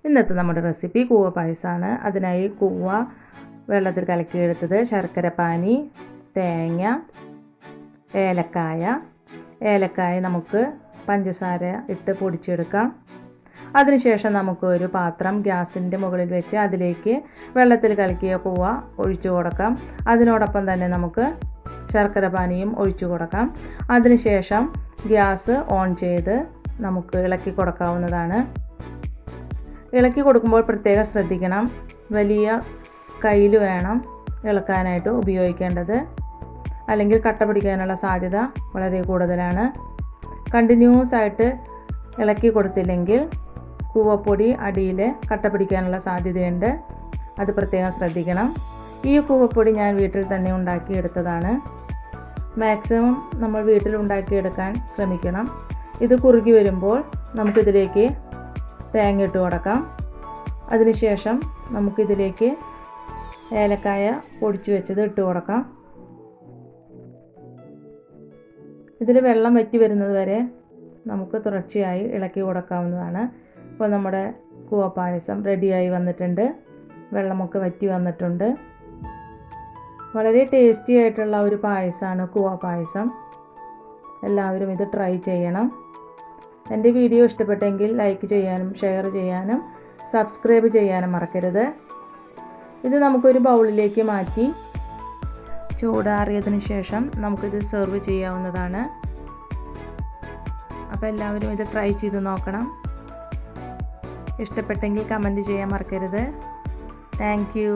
ഇന്നത്തെ നമ്മുടെ റെസിപ്പി കൂവ പായസമാണ്. അതിനായി കൂവ വെള്ളത്തിൽ കലക്കിയെടുത്തത്, ശർക്കര പാനി, തേങ്ങ, ഏലക്കായ നമുക്ക് പഞ്ചസാര ഇട്ട് പൊടിച്ചെടുക്കാം. അതിനുശേഷം നമുക്ക് ഒരു പാത്രം ഗ്യാസിൻ്റെ മുകളിൽ വെച്ച് അതിലേക്ക് വെള്ളത്തിൽ കലക്കിയ കൂവ ഒഴിച്ചു കൊടുക്കാം. അതിനോടൊപ്പം തന്നെ നമുക്ക് ശർക്കര പാനിയും ഒഴിച്ചു കൊടുക്കാം. അതിനുശേഷം ഗ്യാസ് ഓൺ ചെയ്ത് നമുക്ക് ഇളക്കി കൊടുക്കാവുന്നതാണ്. ഇളക്കി കൊടുക്കുമ്പോൾ പ്രത്യേകം ശ്രദ്ധിക്കണം. വലിയ കയ്യിൽ വേണം ഇളക്കാനായിട്ട് ഉപയോഗിക്കേണ്ടത്, അല്ലെങ്കിൽ കട്ട പിടിക്കാനുള്ള സാധ്യത വളരെ കൂടുതലാണ്. കണ്ടിന്യൂസ് ആയിട്ട് ഇളക്കി കൊടുത്തില്ലെങ്കിൽ കൂവപ്പൊടി അടിയിൽ കട്ട പിടിക്കാനുള്ള സാധ്യതയുണ്ട്. അത് പ്രത്യേകം ശ്രദ്ധിക്കണം. ഈ കൂവപ്പൊടി ഞാൻ വീട്ടിൽ തന്നെ ഉണ്ടാക്കിയെടുത്തതാണ്. മാക്സിമം നമ്മൾ വീട്ടിൽ ഉണ്ടാക്കിയെടുക്കാൻ ശ്രമിക്കണം. ഇത് കുറുകി വരുമ്പോൾ നമുക്കിതിലേക്ക് തേങ്ങ ഇട്ട് കൊടുക്കാം. അതിനുശേഷം നമുക്കിതിലേക്ക് ഏലക്കായ പൊടിച്ചു വെച്ചത് ഇട്ട് കൊടുക്കാം. ഇതിൽ വെള്ളം വറ്റി വരുന്നത് വരെ നമുക്ക് തുടർച്ചയായി ഇളക്കി കൊടുക്കാവുന്നതാണ്. ഇപ്പോൾ നമ്മുടെ കൂവ പായസം റെഡിയായി വന്നിട്ടുണ്ട്. വെള്ളമൊക്കെ വറ്റി വന്നിട്ടുണ്ട്. വളരെ ടേസ്റ്റി ആയിട്ടുള്ള ഒരു പായസമാണ് കൂവ പായസം. എല്ലാവരും ഇത് ട്രൈ ചെയ്യണം. എൻ്റെ വീഡിയോ ഇഷ്ടപ്പെട്ടെങ്കിൽ ലൈക്ക് ചെയ്യാനും ഷെയർ ചെയ്യാനും സബ്സ്ക്രൈബ് ചെയ്യാനും മറക്കരുത്. ഇത് നമുക്കൊരു ബൗളിലേക്ക് മാറ്റി ചൂടാറിയതിന് ശേഷം നമുക്കിത് സെർവ് ചെയ്യാവുന്നതാണ്. അപ്പോൾ എല്ലാവരും ഇത് ട്രൈ ചെയ്ത് നോക്കണം. ഇഷ്ടപ്പെട്ടെങ്കിൽ കമൻറ്റ് ചെയ്യാൻ മറക്കരുത്. Thank you.